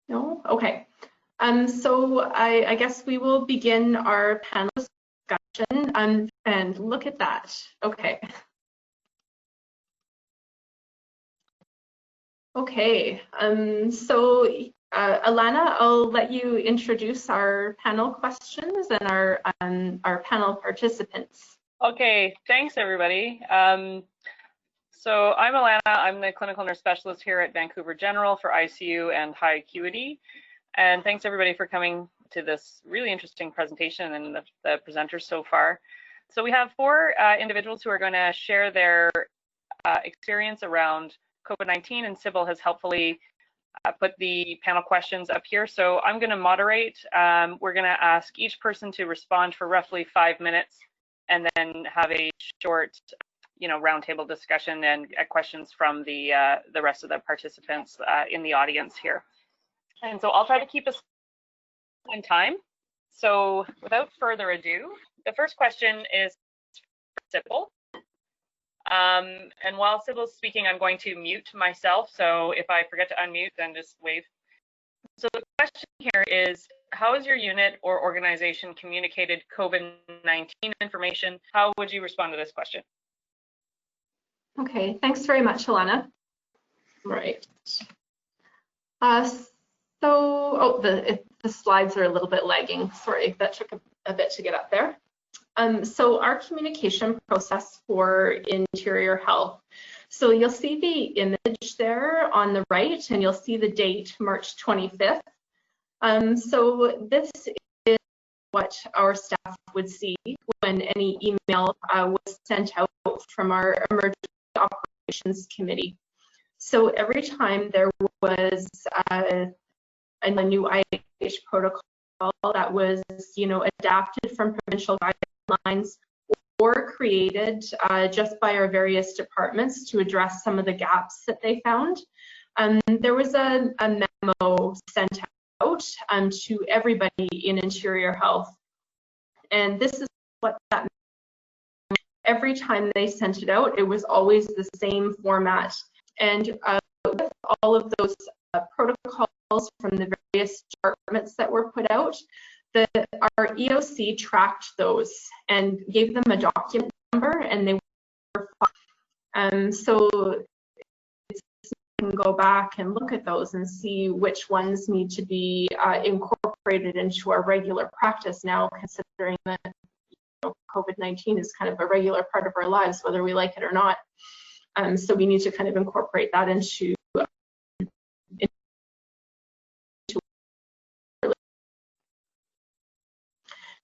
No? Okay. So I guess we will begin our panel discussion, and look at that. Okay. Okay. So Alana, I'll let you introduce our panel questions and our panel participants. Okay. Thanks, everybody. So I'm Alana. I'm the clinical nurse specialist here at Vancouver General for ICU and high acuity. And thanks everybody for coming to this really interesting presentation and the presenters so far. So we have four individuals who are going to share their experience around COVID-19, and Sybil has helpfully put the panel questions up here. So I'm going to moderate. We're going to ask each person to respond for roughly 5 minutes, and then have a short, roundtable discussion and questions from the rest of the participants in the audience here. And so I'll try to keep us on time. So without further ado, the first question is for Sybil. And while Sybil's speaking, I'm going to mute myself. So if I forget to unmute, then just wave. So the question here is, how has your unit or organization communicated COVID-19 information? How would you respond to this question? Okay, thanks very much, Alana. Right. The slides are a little bit lagging. Sorry, that took a bit to get up there. So our communication process for interior health. So you'll see the image there on the right, and you'll see the date, March 25th. So this is what our staff would see when any email was sent out from our emergency operations committee. So every time there was a new IH protocol that was, adapted from provincial guidelines or created just by our various departments to address some of the gaps that they found, there was a memo sent out to everybody in interior health. And this is what that meant. Every time they sent it out, it was always the same format. And with all of those protocols from the various departments that were put out, our EOC tracked those and gave them a document number, and they were fine. So you can go back and look at those and see which ones need to be incorporated into our regular practice now, considering that COVID-19 is kind of a regular part of our lives, whether we like it or not. So we need to kind of incorporate that into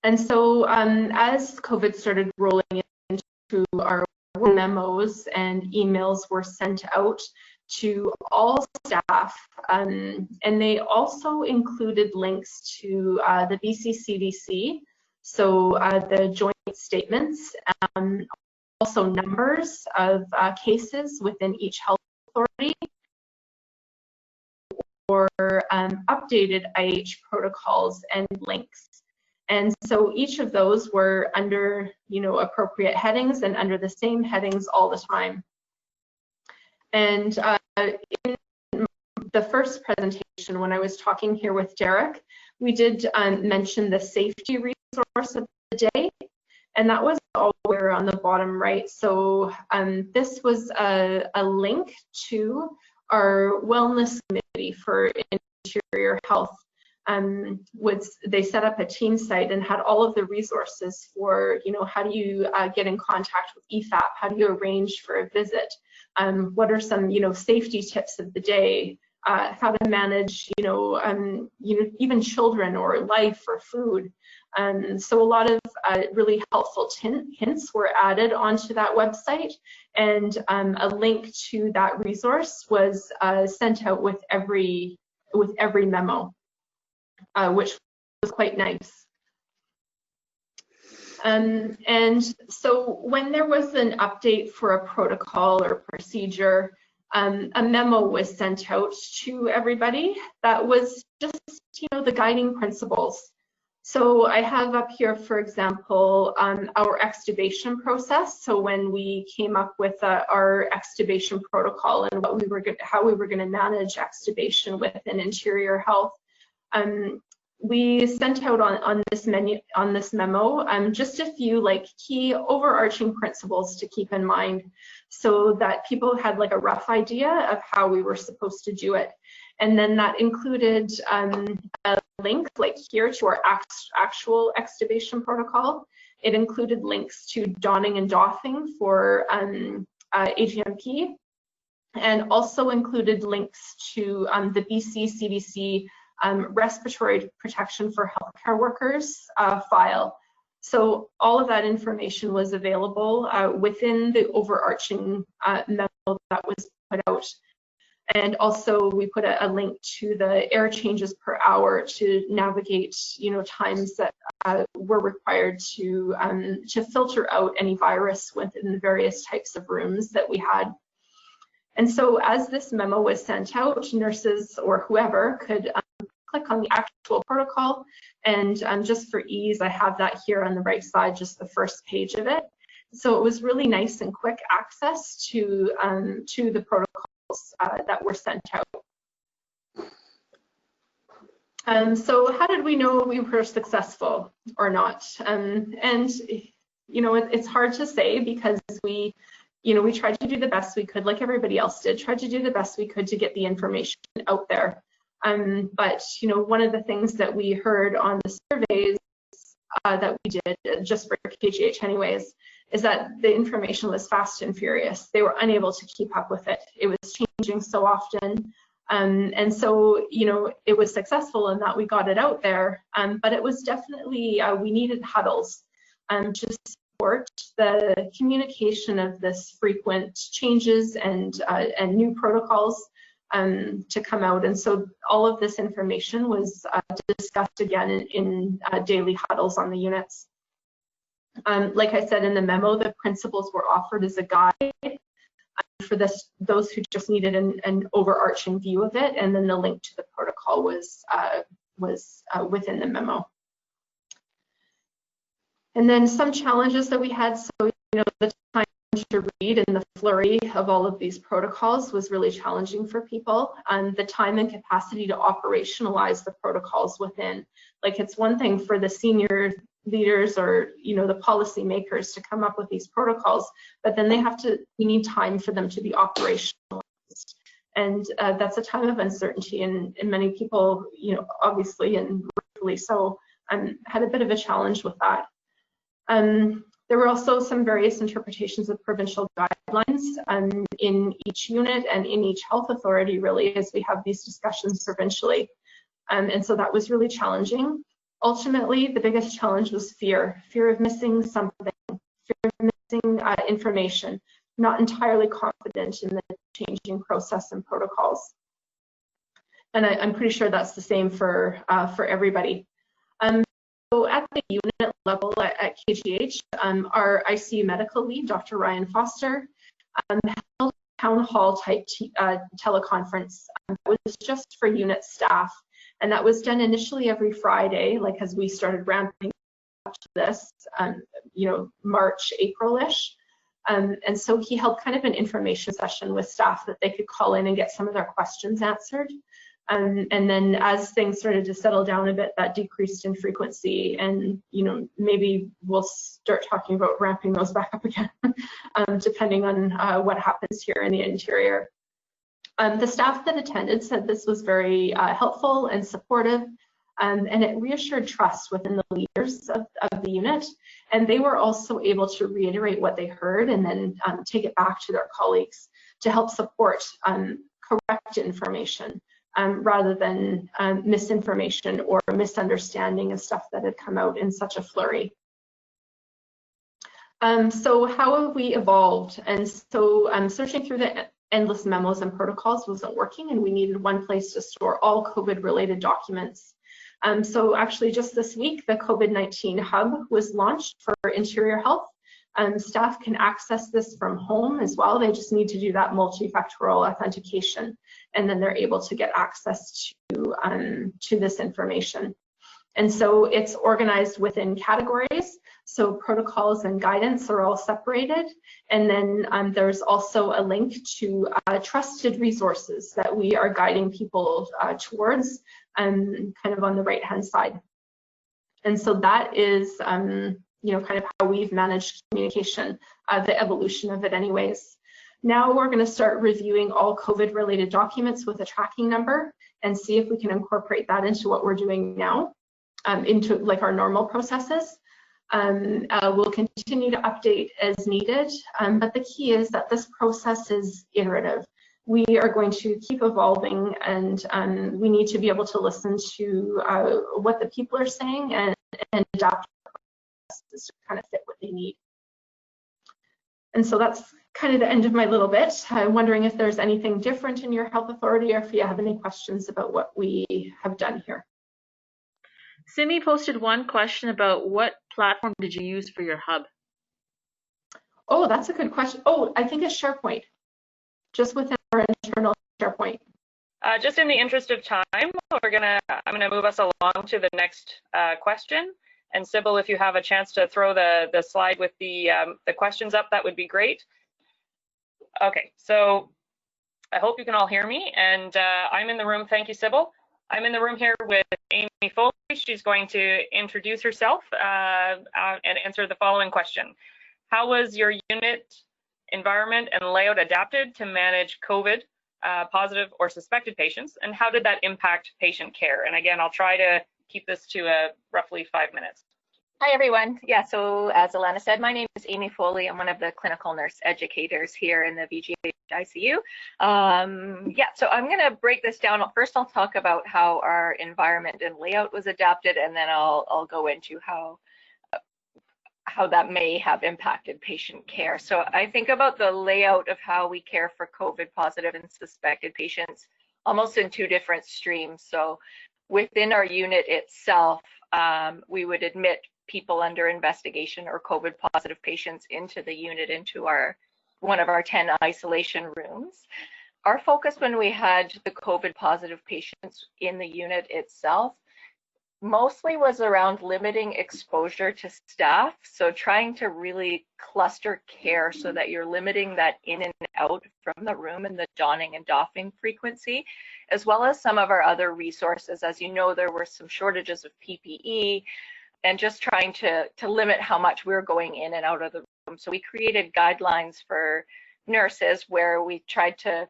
and so as COVID started rolling into our memos and emails were sent out to all staff, and they also included links to the BC CDC, so the joint statements, also numbers of cases within each health authority, or updated IH protocols and links. And so each of those were under, appropriate headings and under the same headings all the time. And in the first presentation, when I was talking here with Derek, we did mention the safety resource of the day, and that was all over on the bottom right. So this was a link to our wellness committee for interior health. They set up a team site and had all of the resources for, how do you get in contact with EFAP? How do you arrange for a visit? What are some, safety tips of the day? How to manage, even children or life or food. So a lot of really helpful hints were added onto that website, and a link to that resource was sent out with every memo, which was quite nice. And so when there was an update for a protocol or procedure, a memo was sent out to everybody that was just, the guiding principles. So I have up here, for example, our extubation process. So when we came up with our extubation protocol and how we were going to manage extubation within Interior Health, we sent out on this memo just a few like key overarching principles to keep in mind, so that people had like a rough idea of how we were supposed to do it. And then that included a link like here to our actual extubation protocol. It included links to donning and doffing for AGMP, and also included links to the BC CDC respiratory protection for healthcare workers file. So all of that information was available within the overarching memo that was put out. And also we put a link to the air changes per hour to navigate, times that were required to filter out any virus within the various types of rooms that we had. And so as this memo was sent out, nurses or whoever could click on the actual protocol, and just for ease, I have that here on the right side, just the first page of it. So it was really nice and quick access to the protocols that were sent out. So how did we know we were successful or not? It's hard to say, because we tried to do the best we could, like everybody else did, tried to do the best we could to get the information out there. But one of the things that we heard on the surveys that we did, just for KGH anyways, is that the information was fast and furious. They were unable to keep up with it. It was changing so often. And so, it was successful in that we got it out there, but it was definitely, we needed huddles to support the communication of this frequent changes and new protocols to come out. And so all of this information was discussed again in daily huddles on the units. Like I said in the memo, the principles were offered as a guide for those who just needed an overarching view of it, and then the link to the protocol was within the memo. And then some challenges that we had, so the time to read and the flurry of all of these protocols was really challenging for people. The time and capacity to operationalize the protocols within, like, it's one thing for the senior leaders or the policy makers to come up with these protocols, but then we need time for them to be operationalized, and that's a time of uncertainty, and many people obviously and rightfully so had a bit of a challenge with that. There were also some various interpretations of provincial guidelines in each unit and in each health authority, really, as we have these discussions provincially, and so that was really challenging. Ultimately, the biggest challenge was fear of missing something, fear of missing information, not entirely confident in the changing process and protocols. And I'm pretty sure that's the same for everybody. So at the unit level at KGH, our ICU medical lead, Dr. Ryan Foster, held a town hall type teleconference that was just for unit staff. And that was done initially every Friday, like as we started ramping up to this, March, April-ish. And so he held kind of an information session with staff that they could call in and get some of their questions answered. And then as things started to settle down a bit, that decreased in frequency, and maybe we'll start talking about ramping those back up again, depending on what happens here in the interior. The staff that attended said this was very helpful and supportive, and it reassured trust within the leaders of the unit, and they were also able to reiterate what they heard and then take it back to their colleagues to help support correct information, rather than misinformation or misunderstanding of stuff that had come out in such a flurry. So how have we evolved? And so searching through the endless memos and protocols wasn't working, and we needed one place to store all COVID-related documents. So actually just this week, the COVID-19 Hub was launched for Interior Health. Staff can access this from home as well. They just need to do that multifactorial authentication, and then they're able to get access to this information. And so it's organized within categories. So protocols and guidance are all separated. And then there's also a link to trusted resources that we are guiding people towards, kind of on the right-hand side. And so that is, you know, kind of how we've managed communication, the evolution of it anyways. Now we're going to start reviewing all COVID-related documents with a tracking number and see if we can incorporate that into what we're doing now, into like our normal processes. We'll continue to update as needed, but the key is that this process is iterative. We are going to keep evolving, and we need to be able to listen to what the people are saying and adapt processes to kind of fit what they need. And so that's kind of the end of my little bit. I'm wondering if there's anything different in your health authority or if you have any questions about what we have done here. Simi posted one question about what platform did you use for your hub? Oh, that's a good question. Oh, I think it's SharePoint, just within our internal SharePoint. Just in the interest of time, I'm gonna move us along to the next question. And Sybil, if you have a chance to throw the slide with the questions up, that would be great. Okay, so I hope you can all hear me. And I'm in the room. Thank you, Sybil. I'm in the room here with Amy Foley. She's going to introduce herself and answer the following question. How was your unit environment and layout adapted to manage COVID positive or suspected patients, and how did that impact patient care? And again, I'll try to keep this to roughly 5 minutes. Hi, everyone. Yeah, so as Alana said, my name is Amy Foley. I'm one of the clinical nurse educators here in the VGH ICU. Yeah, so I'm going to break this down. First, I'll talk about how our environment and layout was adapted, and then I'll go into how that may have impacted patient care. So I think about the layout of how we care for COVID positive and suspected patients almost in two different streams. So within our unit itself, we would admit people under investigation or COVID positive patients into the unit, into one of our 10 isolation rooms. Our focus when we had the COVID positive patients in the unit itself mostly was around limiting exposure to staff. So trying to really cluster care so that you're limiting that in and out from the room and the donning and doffing frequency, as well as some of our other resources. As you know, there were some shortages of PPE, and just trying to limit how much we were going in and out of the room. So we created guidelines for nurses where we tried to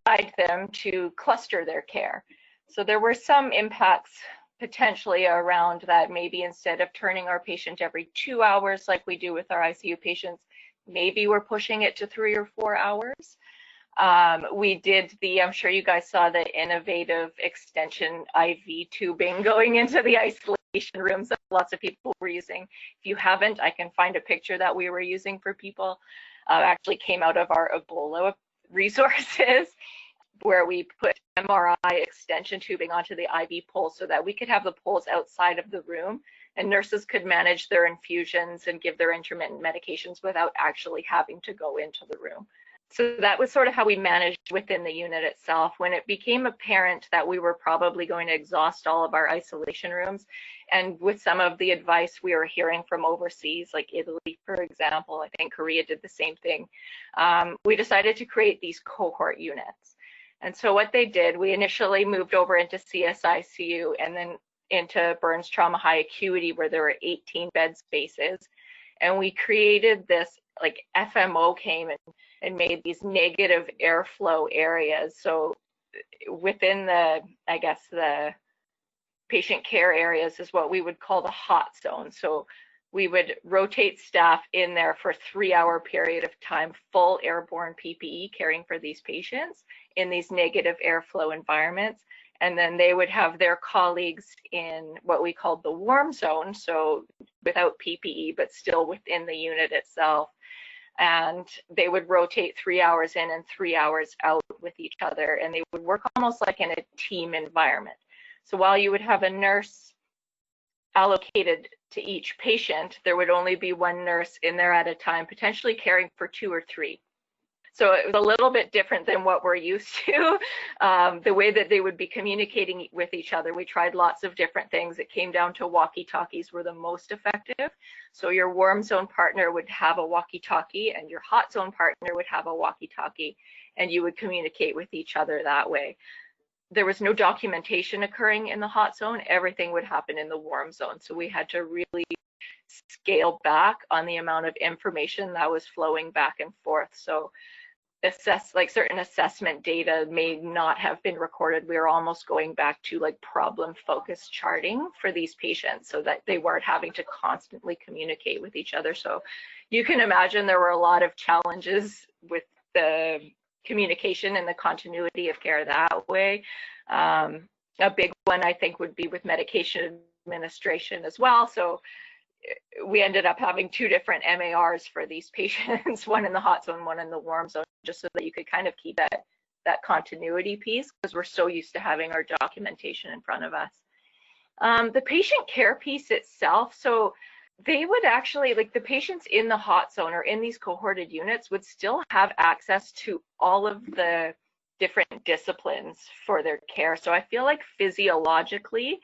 guide them to cluster their care. So there were some impacts potentially around that. Maybe instead of turning our patient every 2 hours like we do with our ICU patients, maybe we're pushing it to 3 or 4 hours. We did I'm sure you guys saw the innovative extension IV tubing going into the isolation rooms that lots of people were using. If you haven't, I can find a picture that we were using for people. Actually came out of our Ebola resources, where we put MRI extension tubing onto the IV poles so that we could have the poles outside of the room and nurses could manage their infusions and give their intermittent medications without actually having to go into the room. So that was sort of how we managed within the unit itself. When it became apparent that we were probably going to exhaust all of our isolation rooms, and with some of the advice we were hearing from overseas, like Italy, for example, I think Korea did the same thing, we decided to create these cohort units. And so what they did, we initially moved over into CSICU and then into Burns Trauma High Acuity, where there were 18 bed spaces. And we created this, like FMO came and made these negative airflow areas. So within the, I guess, the patient care areas is what we would call the hot zone. So we would rotate staff in there for a 3-hour period of time, full airborne PPE, caring for these patients in these negative airflow environments. And then they would have their colleagues in what we called the warm zone, so without PPE, but still within the unit itself. And they would rotate 3 hours in and 3 hours out with each other, and they would work almost like in a team environment. So while you would have a nurse allocated to each patient, there would only be one nurse in there at a time, potentially caring for 2 or 3. So it was a little bit different than what we're used to. The way that they would be communicating with each other, we tried lots of different things. It came down to walkie-talkies were the most effective. So your warm zone partner would have a walkie-talkie and your hot zone partner would have a walkie-talkie, and you would communicate with each other that way. There was no documentation occurring in the hot zone. Everything would happen in the warm zone. So we had to really scale back on the amount of information that was flowing back and forth. So certain assessment data may not have been recorded. We were almost going back to like problem focused charting for these patients so that they weren't having to constantly communicate with each other. So you can imagine there were a lot of challenges with the communication and the continuity of care that way. A big one I think would be with medication administration as well. So we ended up having 2 different MARs for these patients, one in the hot zone, one in the warm zone, just so that you could kind of keep that continuity piece, because we're so used to having our documentation in front of us. The patient care piece itself, so they would actually, like the patients in the hot zone or in these cohorted units would still have access to all of the different disciplines for their care. So I feel like physiologically,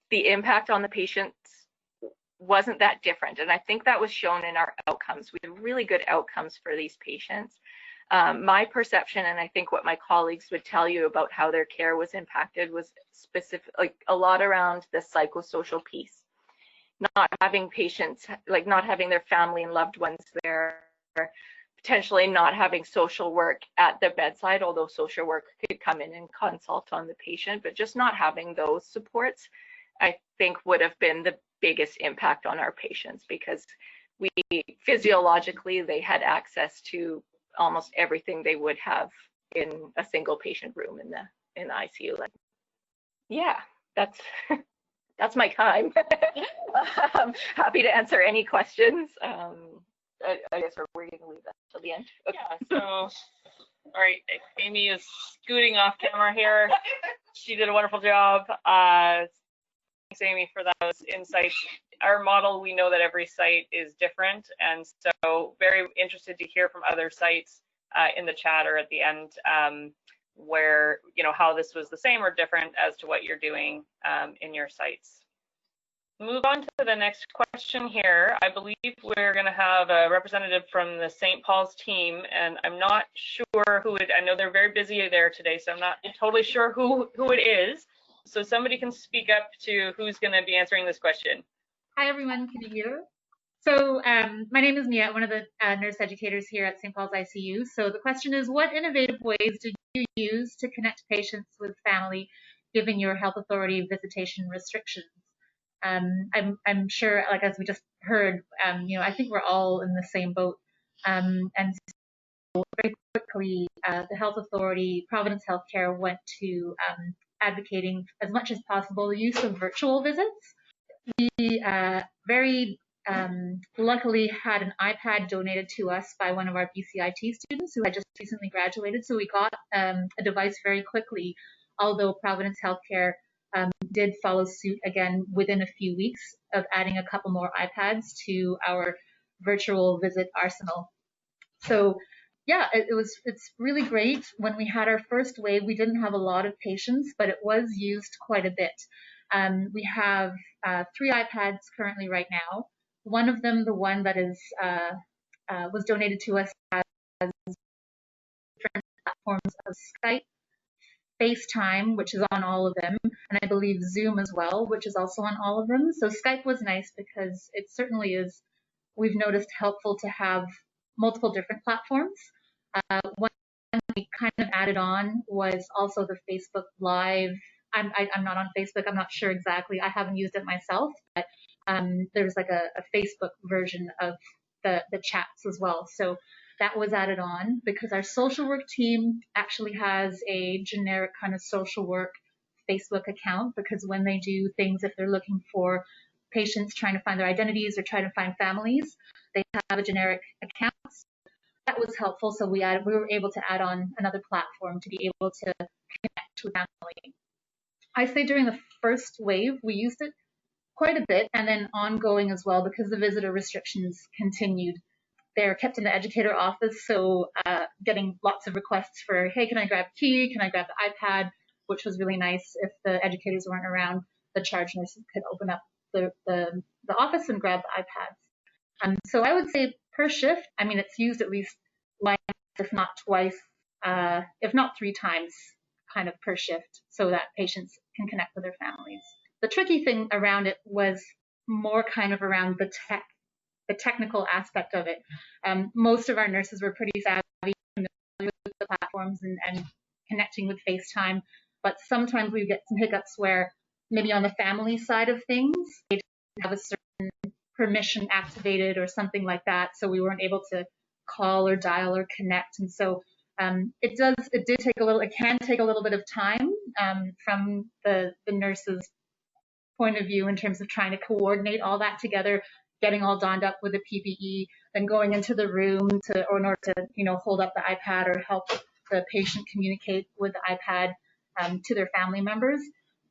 the impact on the patients wasn't that different. And I think that was shown in our outcomes. We had really good outcomes for these patients. My perception, and I think what my colleagues would tell you about how their care was impacted, was specific, like a lot around the psychosocial piece. Not having patients, like not having their family and loved ones there, potentially not having social work at the bedside, although social work could come in and consult on the patient, but just not having those supports, I think would have been the biggest impact on our patients, because we physiologically, they had access to almost everything they would have in a single patient room in the ICU. Like, yeah, that's my time. I'm happy to answer any questions. I guess we're going to leave that till the end. Okay. Yeah, so, all right, Amy is scooting off camera here. She did a wonderful job. Thanks, Amy, for those insights. Our model, we know that every site is different, and so very interested to hear from other sites in the chat or at the end where, you know, how this was the same or different as to what you're doing in your sites. Move on to the next question here. I believe we're going to have a representative from the St. Paul's team, and I'm not sure who it, I know they're very busy there today, so I'm not totally sure who it is. So somebody can speak up to who's going to be answering this question. Hi everyone, can you hear? So my name is Mia, one of the nurse educators here at St. Paul's ICU. So the question is, what innovative ways did you use to connect patients with family given your health authority visitation restrictions? I'm sure, like as we just heard, you know, I think we're all in the same boat. And so very quickly, the health authority, Providence Healthcare, went to advocating as much as possible the use of virtual visits. We very luckily had an iPad donated to us by one of our BCIT students who had just recently graduated. So we got a device very quickly, although Providence Healthcare did follow suit again within a few weeks of adding a couple more iPads to our virtual visit arsenal. So yeah, it's really great. When we had our first wave, we didn't have a lot of patients, but it was used quite a bit. We have 3 iPads currently right now. One of them, the one that is was donated to us, has different platforms of Skype, FaceTime, which is on all of them, and I believe Zoom as well, which is also on all of them. So Skype was nice because it certainly is, we've noticed, helpful to have multiple different platforms. One we kind of added on was also the Facebook Live. I'm not on Facebook. I'm not sure exactly. I haven't used it myself, but there's like a Facebook version of the chats as well. So that was added on because our social work team actually has a generic kind of social work Facebook account, because when they do things, if they're looking for patients trying to find their identities or trying to find families, they have a generic account. That was helpful. So we were able to add on another platform to be able to connect with family. I say during the first wave, we used it quite a bit, and then ongoing as well, because the visitor restrictions continued. they're kept in the educator office, so getting lots of requests for, hey, can I grab a key? Can I grab the iPad? Which was really nice. If the educators weren't around, the charge nurses could open up the office and grab the iPads. So I would say per shift, I mean, it's used at least once, if not twice, if not 3 times kind of per shift, so that patients can connect with their families. The tricky thing around it was more kind of around the technical aspect of it. Most of our nurses were pretty savvy, familiar with the platforms and connecting with FaceTime, but sometimes we get some hiccups where maybe on the family side of things, they didn't have a certain permission activated or something like that, so we weren't able to call or dial or connect. And so it can take a little bit of time from the nurse's point of view in terms of trying to coordinate all that together, getting all donned up with the PPE, then going into the room in order to hold up the iPad or help the patient communicate with the iPad to their family members.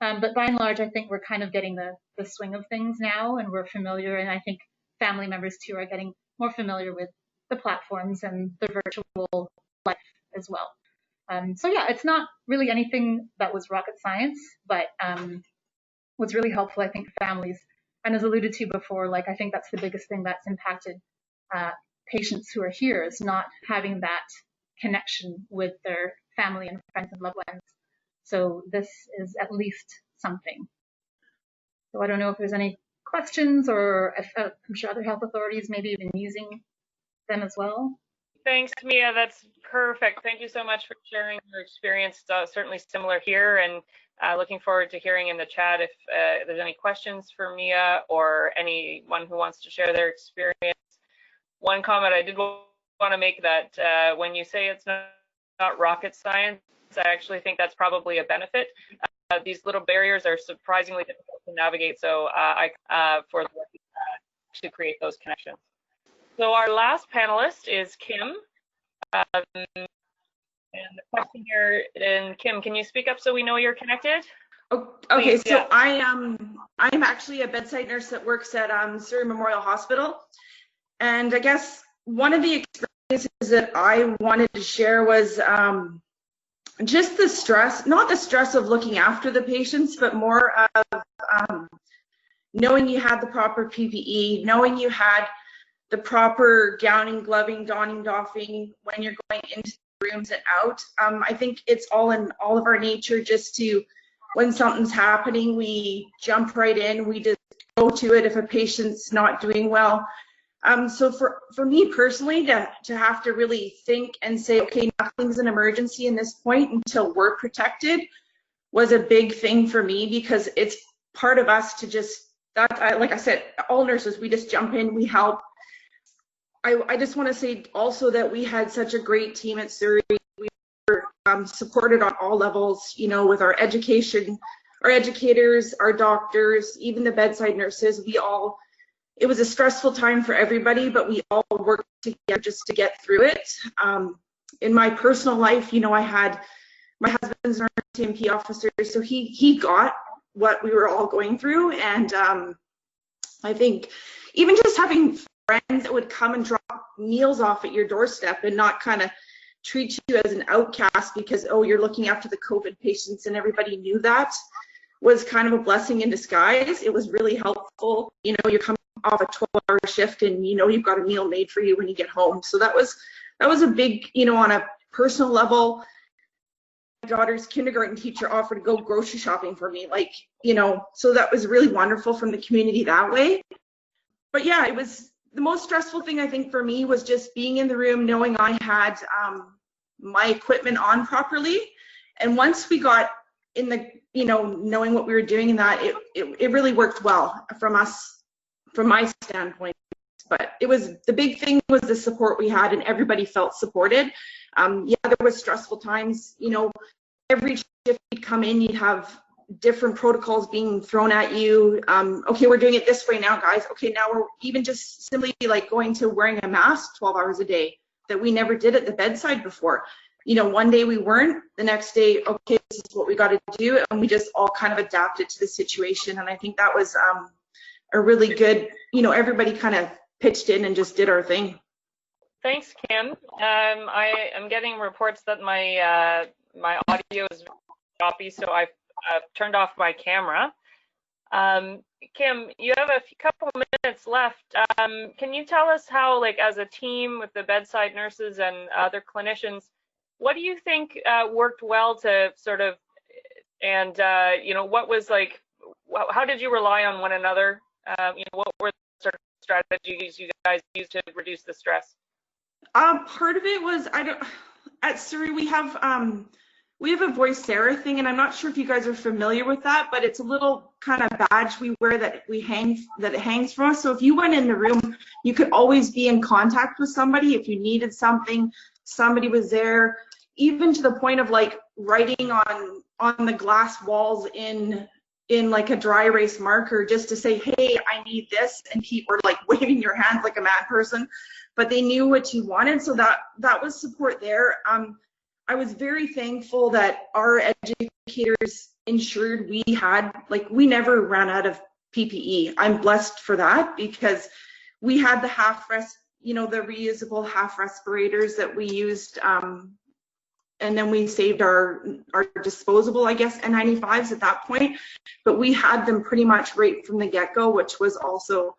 But by and large, I think we're kind of getting the swing of things now, and we're familiar, and I think family members too are getting more familiar with the platforms and the virtual life as well. So yeah, it's not really anything that was rocket science, but was really helpful, I think, for families. And as alluded to before, like, I think that's the biggest thing that's impacted patients who are here, is not having that connection with their family and friends and loved ones. So this is at least something. So I don't know if there's any questions, or if I'm sure other health authorities maybe have been using them as well. Thanks, Mia. That's perfect. Thank you so much for sharing your experience. Certainly similar here, and looking forward to hearing in the chat if there's any questions for Mia or anyone who wants to share their experience. One comment I did want to make, that when you say it's not rocket science, I actually think that's probably a benefit. These little barriers are surprisingly difficult to navigate, so to create those connections. So our last panelist is Kim. And the question here, and Kim, can you speak up so we know you're connected? Okay, Please, so yeah. I'm actually a bedside nurse that works at Surrey Memorial Hospital. And I guess one of the experiences that I wanted to share was just the stress, not the stress of looking after the patients, but more of knowing you had the proper PPE, knowing you had the proper gowning, gloving, donning, doffing when you're going into the rooms and out. I think it's all in all of our nature just to, when something's happening, we jump right in, we just go to it if a patient's not doing well. So for me personally, to have to really think and say, okay, nothing's an emergency in this point until we're protected, was a big thing for me, because it's part of us to just, like I said, all nurses, we just jump in, we help. I just want to say also that we had such a great team at Surrey. We were supported on all levels, with our education, our educators, our doctors, even the bedside nurses. It was a stressful time for everybody, but we all worked together just to get through it. In my personal life, I had my husband's an RTMP officer, so he got what we were all going through. And I think even just having friends that would come and drop meals off at your doorstep and not kind of treat you as an outcast because, oh, you're looking after the COVID patients, and everybody knew that, was kind of a blessing in disguise. It was really helpful. You're coming off a 12-hour shift, and you've got a meal made for you when you get home. So that was a big, on a personal level. My daughter's kindergarten teacher offered to go grocery shopping for me, so that was really wonderful from the community that way. But yeah, it was the most stressful thing I think for me was just being in the room, knowing I had my equipment on properly. And once we got in the, knowing what we were doing in that, it really worked well from my standpoint. But the big thing was the support we had, and everybody felt supported. Yeah, there was stressful times, every shift you'd come in, you'd have different protocols being thrown at you. Okay, we're doing it this way now, guys. Okay, now we're even just simply like going to wearing a mask 12 hours a day that we never did at the bedside before. One day we weren't, the next day, okay, this is what we got to do. And we just all kind of adapted to the situation. And I think that was a really good, everybody kind of pitched in and just did our thing. Thanks, Kim. I am getting reports that my my audio is choppy, so I've turned off my camera. Kim, you have a couple minutes left. Can you tell us how, like, as a team with the bedside nurses and other clinicians, what do you think worked well to sort of, and you know, what was like, how did you rely on one another? You know, what were the sort of strategies you guys used to reduce the stress? Part of it was at Surrey we have a Voicera thing, and I'm not sure if you guys are familiar with that, but it's a little kind of badge we wear that it hangs from us. So if you went in the room, you could always be in contact with somebody. If you needed something, somebody was there, even to the point of like writing on the glass walls in like a dry erase marker just to say, hey, I need this, and keep, or like waving your hands like a mad person, but they knew what you wanted. So that was support there. I was very thankful that our educators ensured we never ran out of PPE. I'm blessed for that, because we had the the reusable half respirators that we used, and then we saved our disposable, I guess, N95s at that point. But we had them pretty much right from the get-go, which was also,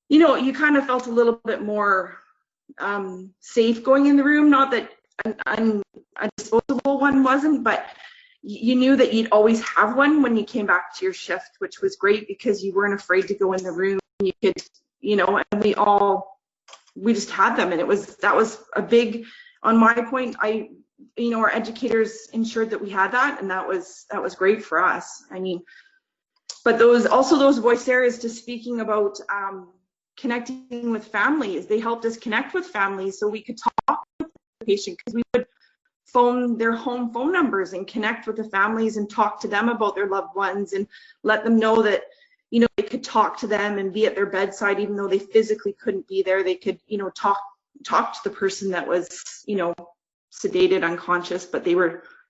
you know, you kind of felt a little bit more safe going in the room. Not that a disposable one wasn't, but you knew that you'd always have one when you came back to your shift, which was great because you weren't afraid to go in the room. You could, you know, and we just had them, and that was a big, on my point, our educators ensured that we had that, and that was great for us. I mean, but those Voiceras, just speaking about connecting with families, they helped us connect with families so we could talk with the patient, because we would phone their home phone numbers and connect with the families and talk to them about their loved ones and let them know that, you know, they could talk to them and be at their bedside even though they physically couldn't be there. They could, you know, talk to the person that was, you know, sedated, unconscious, but they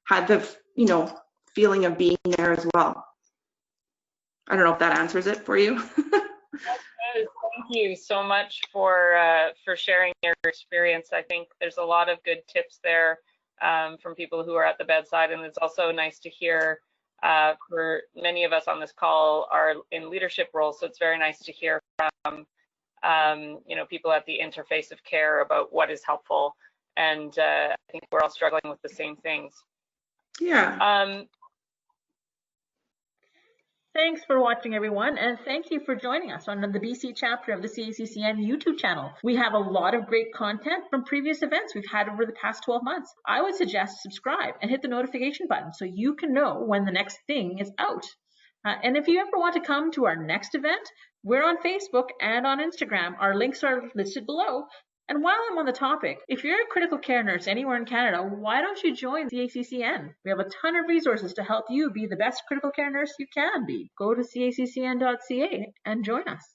had the, you know, feeling of being there as well. I don't know if that answers it for you. Thank you so much for sharing your experience. I think there's a lot of good tips there from people who are at the bedside, and it's also nice to hear for many of us on this call are in leadership roles, so it's very nice to hear from you know, people at the interface of care about what is helpful, and I think we're all struggling with the same things. Yeah. Thanks for watching, everyone, and thank you for joining us on the BC chapter of the CACCN YouTube channel. We have a lot of great content from previous events we've had over the past 12 months. I would suggest subscribe and hit the notification button so you can know when the next thing is out. And if you ever want to come to our next event, we're on Facebook and on Instagram. Our links are listed below. And while I'm on the topic, if you're a critical care nurse anywhere in Canada, why don't you join CACCN? We have a ton of resources to help you be the best critical care nurse you can be. Go to caccn.ca and join us.